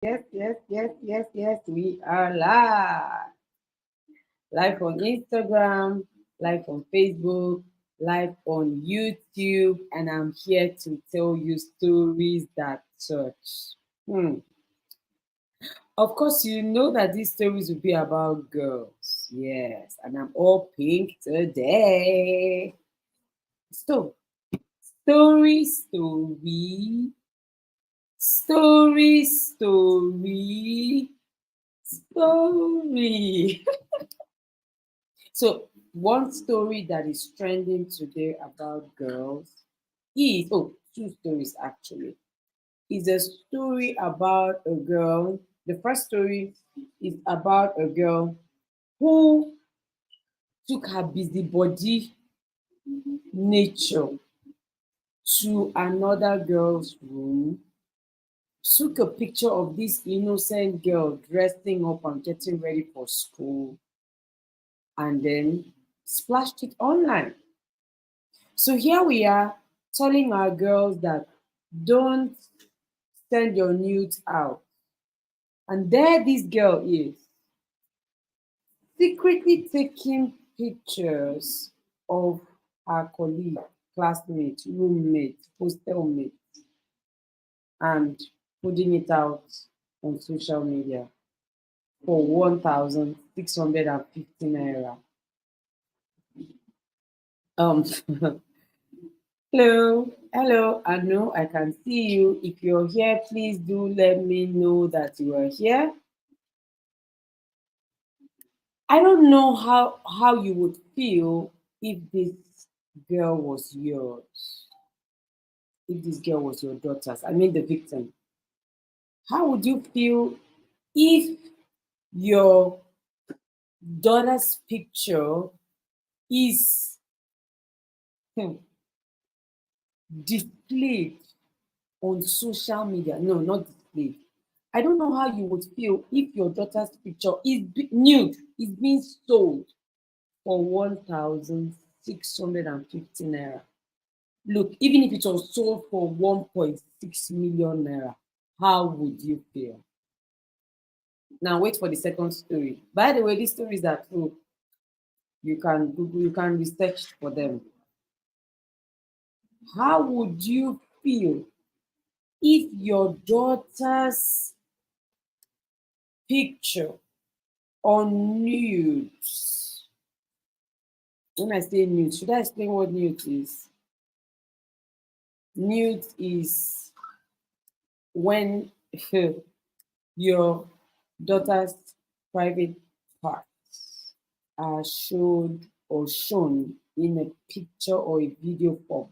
Yes. We are live. Live on Instagram, live on Facebook, live on YouTube, and I'm here to tell you stories that touch. Of course, you know that these stories will be about girls. Yes, and I'm all pink today. So, story, story, story, story, story. So, one story that is trending today about girls is two stories actually. Is a story about a girl. The first story is about a girl who took her busybody nature to another girl's room, took a picture of this innocent girl dressing up and getting ready for school, and then splashed it online. So here we are telling our girls that don't send your nudes out. And there this girl is secretly taking pictures of her colleague, classmate, roommate, hostel mate, and putting it out on social media for 1,650 naira. Um, hello, I know I can see you. If you're here, please do let me know that you are here. I don't know how you would feel if this girl was yours. If this girl was your daughter's, I mean the victim. How would you feel if your daughter's picture is hmm, displayed on social media? No, not displayed. I don't know how you would feel if your daughter's picture is nude, is being sold for 1,650 naira. Look, even if it was sold for 1.6 million naira, how would you feel? Now wait for the second story. By the way, these stories are true. You can Google, you can research for them. How would you feel if your daughter's picture on nudes? When I say nude, should I explain what nude is? Nude is when your daughter's private parts are showed or shown in a picture or a video form.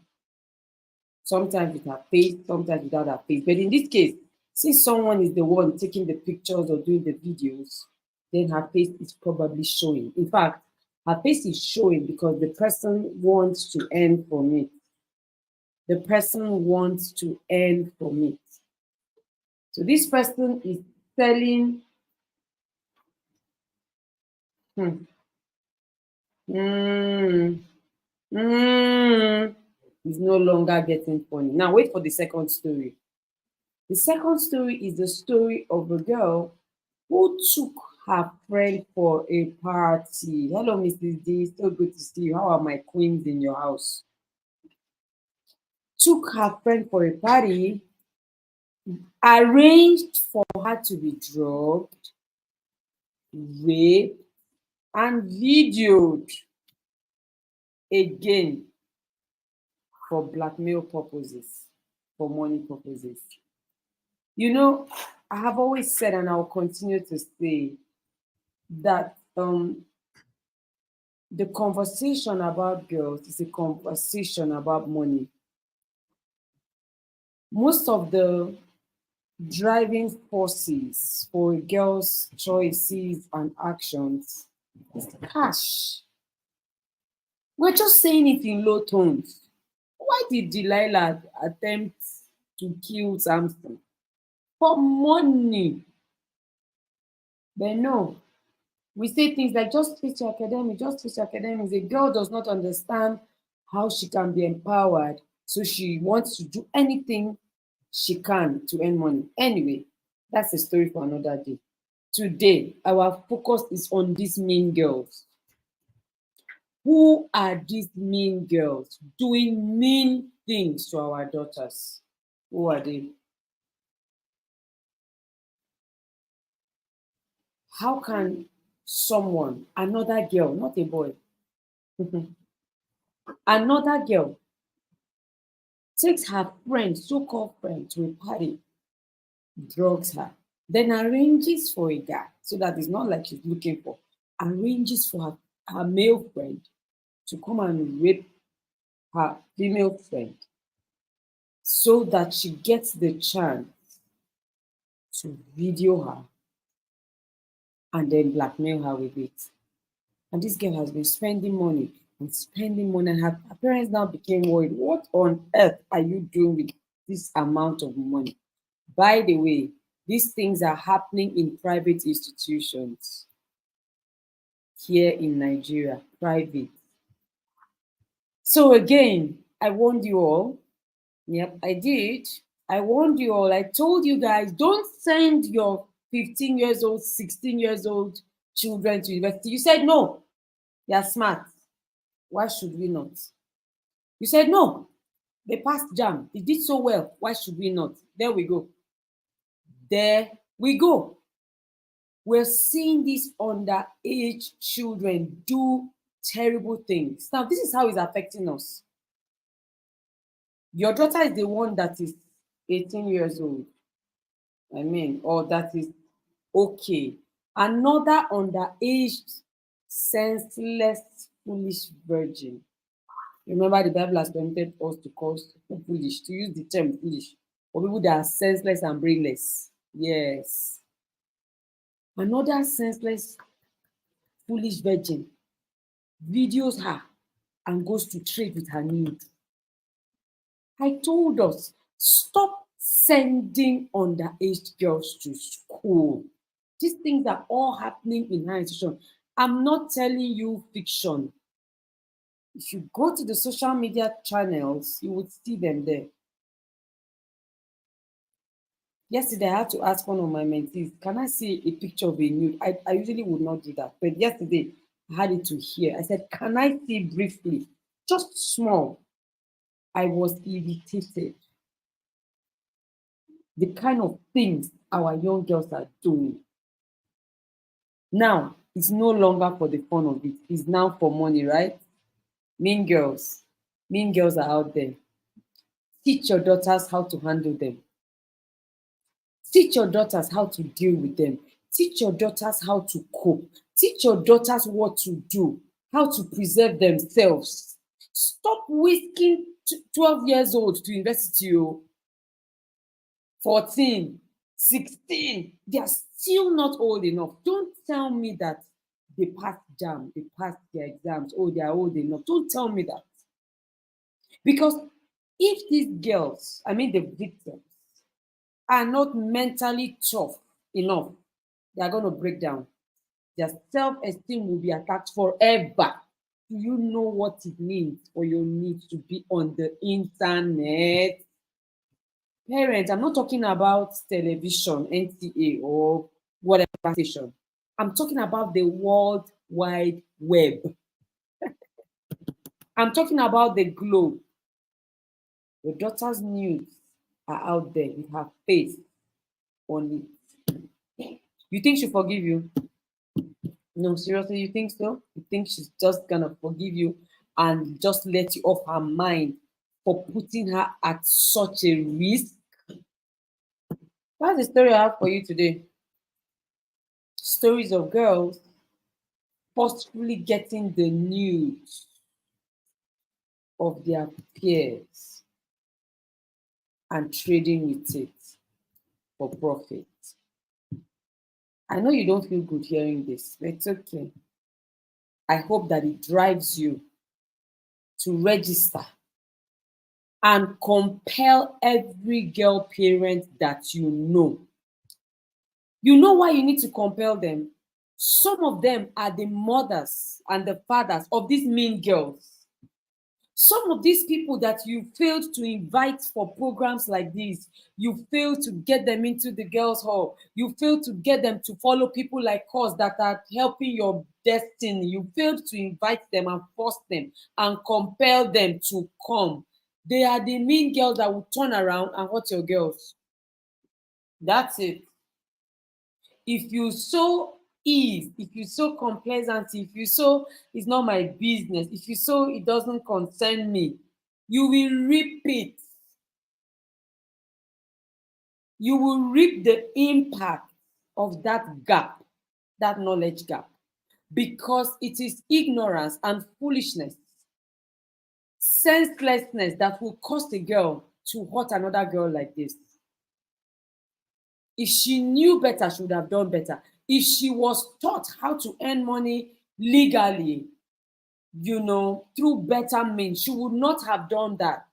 Sometimes with her face, sometimes without her face. But in this case, since someone is the one taking the pictures or doing the videos, then her face is probably showing. In fact, her face is showing because the person wants to earn from it. The person wants to earn from it. So this person is selling. Hmm, mm, is no longer getting funny. Now wait for the second story. The second story is the story of a girl who took her friend for a party. Hello, Mrs. D. So good to see you. How are my queens in your house? Took her friend for a party, arranged for her to be drugged, raped, and videoed again for blackmail purposes, for money purposes. You know, I have always said, and I'll continue to say, that the conversation about girls is a conversation about money. Most of the driving forces for a girl's choices and actions is cash. We're just saying it in low tones. Why did Delilah attempt to kill Samson? For money. But no, we say things like just face your academics, just face your academics. A girl does not understand how she can be empowered, so she wants to do anything she can to earn money. Anyway, That's a story for another day. Today, our focus is on these mean girls. Who are these mean girls doing mean things to our daughters? Who are they? How can someone, another girl, not a boy, another girl takes her friend, so-called friend, to a party, drugs her, then arranges for a guy, so that it's not like she's looking for, arranges for her male friend to come and rape her female friend so that she gets the chance to video her and then blackmail her with it. And this girl has been spending money and spending money, and her parents now became worried. What on earth are you doing with this amount of money? By the way, these things are happening in private institutions here in Nigeria, private. So again, I warned you all. Yep, I did. I warned you all. I told you guys, don't send your 15 years old, 16 years old children to university. You said no, they are smart. Why should we not? You said no, they passed jam. They did so well. Why should we not? There we go. There we go. We're seeing these underage children do terrible things. Now, this is how it's affecting us. Your daughter is the one that is 18 years old. I mean, or that is okay. Another underage, senseless, foolish virgin. Remember, the Bible has permitted us to call people foolish, to use the term foolish, for people that are senseless and brainless. Yes. Another senseless, foolish virgin videos her and goes to trade with her nude. I told us, stop sending underage girls to school. These things are all happening in higher institution. I'm not telling you fiction. If you go to the social media channels, you would see them there. Yesterday, I had to ask one of my mentees, can I see a picture of a nude? I usually would not do that. But yesterday, I had it to hear. I said, can I see briefly? Just small. I was irritated. The kind of things our young girls are doing. Now, it's no longer for the fun of it. It's now for money, right? Mean girls. Mean girls are out there. Teach your daughters how to handle them. Teach your daughters how to deal with them. Teach your daughters how to cope. Teach your daughters what to do, how to preserve themselves. Stop whisking 12 years old to university, 14, 16. They are still not old enough. Don't tell me that they passed jam, they passed their exams, oh, they are old enough. Don't tell me that. Because if these girls, I mean the victims, are not mentally tough enough, they are going to break down. Their self-esteem will be attacked forever. Do you know what it means for your need to be on the internet? Parents, I'm not talking about television, NTA, or whatever station. I'm talking about the World Wide Web. I'm talking about the globe. Your daughter's news are out there with her face on it. You think she'll forgive you? No, seriously, you think so? You think she's just gonna forgive you and just let you off her mind for putting her at such a risk? That's the story I have for you today. Stories of girls forcefully getting the news of their peers and trading with it for profit. I know you don't feel good hearing this, but it's okay. I hope that it drives you to register and compel every girl parent that you know. You know why you need to compel them? Some of them are the mothers and the fathers of these mean girls. Some of these people that you failed to invite for programs like this, you failed to get them into the girls' hall, you failed to get them to follow people like us that are helping your destiny. You failed to invite them and force them and compel them to come. They are the mean girls that will turn around and hurt your girls. That's it. If you sow ease, if you sow complacency, if you sow it's not my business, if you sow it doesn't concern me, you will reap it. You will reap the impact of that gap, that knowledge gap, because it is ignorance and foolishness, senselessness that will cause a girl to hurt another girl like this. If she knew better, she would have done better. If she was taught how to earn money legally, through better means, she would not have done that.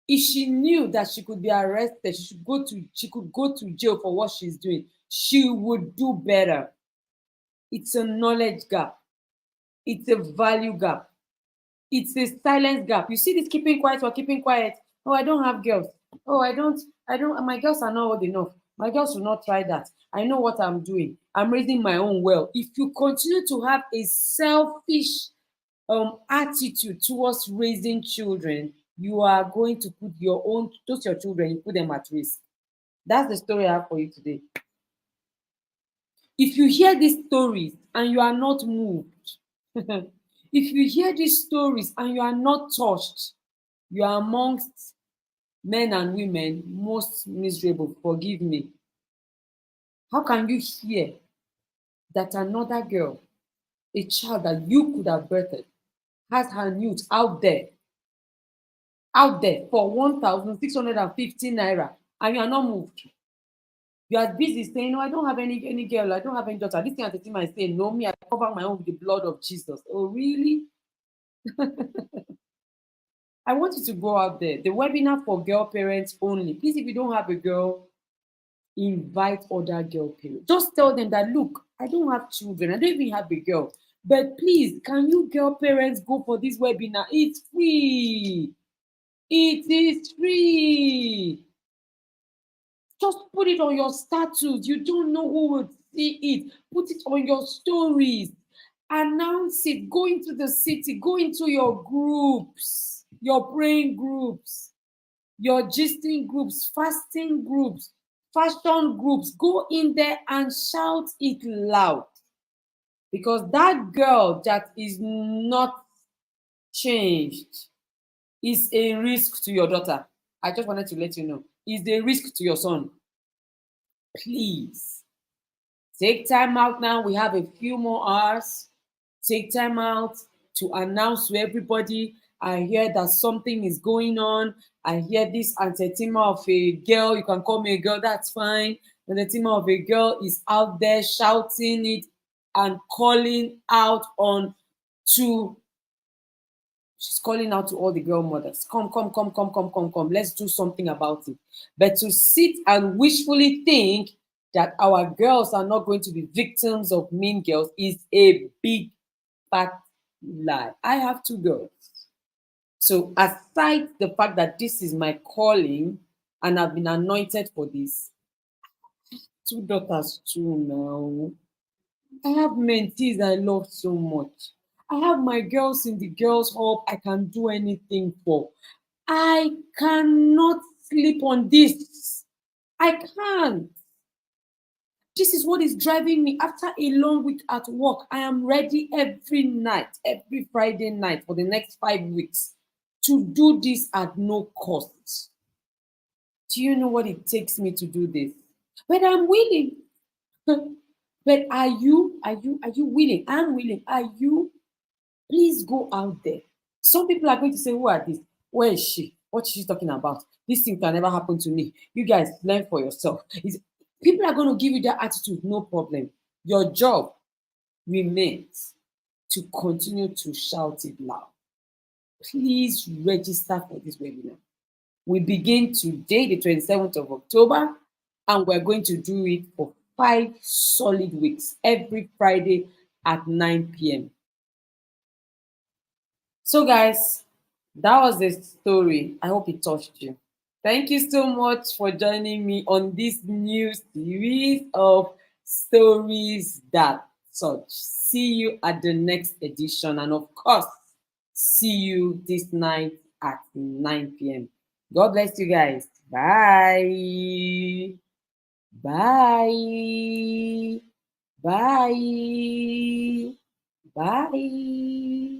If she knew that she could be arrested, she could go to jail for what she's doing, she would do better. It's a knowledge gap. It's a value gap. It's a silence gap. You see this keeping quiet for keeping quiet. Oh, I don't have girls. Oh, I don't, my girls are not old enough. My girls will not try that. I know what I'm doing. I'm raising my own well. If you continue to have a selfish attitude towards raising children, you are going to put your children, you put them at risk. That's the story I have for you today. If you hear these stories and you are not moved, if you hear these stories and you are not touched, you are amongst men and women most miserable. Forgive me. How can you hear that another girl, a child that you could have birthed, has her youth out there for 1,650 naira, and you are not moved? You are busy saying, no, I don't have any girl, I don't have any daughter. This thing Aunty Etima is saying, no, me, I cover my own with the blood of Jesus. Oh, really? I want you to go out there. The webinar for girl parents only. Please, if you don't have a girl, invite other girl parents. Just tell them that, look, I don't have children. I don't even have a girl. But please, can you girl parents go for this webinar? It's free. It is free. Just put it on your status. You don't know who will see it. Put it on your stories. Announce it. Go into the city. Go into your groups, your praying groups, your gisting groups, fasting groups, fashion groups. Go in there and shout it loud. Because that girl that is not changed is a risk to your daughter. I just wanted to let you know. Is a risk to your son. Please take time out now. We have a few more hours. Take time out to announce to everybody. I hear that something is going on. I hear this Aunty Etima of a girl. You can call me a girl, that's fine. Aunty Etima of a girl is out there shouting it and calling out on to she's calling out to all the girl mothers. Come. Let's do something about it. But to sit and wishfully think that our girls are not going to be victims of mean girls is a big fat lie. I have 2 girls. So aside the fact that this is my calling and I've been anointed for this, 2 daughters too now. I have mentees I love so much. I have my girls in the girls' hall I can do anything for. I cannot sleep on this. I can't. This is what is driving me. After a long week at work, I am ready every night, every Friday night for the next 5 weeks to do this at no cost. Do you know what it takes me to do this? But I'm willing. But are you willing? I'm willing. Are you? Please go out there. Some people are going to say, who are these? Where is she? What is she talking about? This thing can never happen to me. You guys learn for yourself. People are going to give you that attitude, no problem. Your job remains to continue to shout it loud. Please register for this webinar. We begin today, the 27th of October, and we're going to do it for 5 solid weeks, every Friday at 9 p.m. So guys, That was the story. I hope it touched you. Thank you so much for joining me on this new series of stories that touch. See you at the next edition, and of course, see you this night at 9 p.m. God bless you guys. Bye. Bye. Bye. Bye.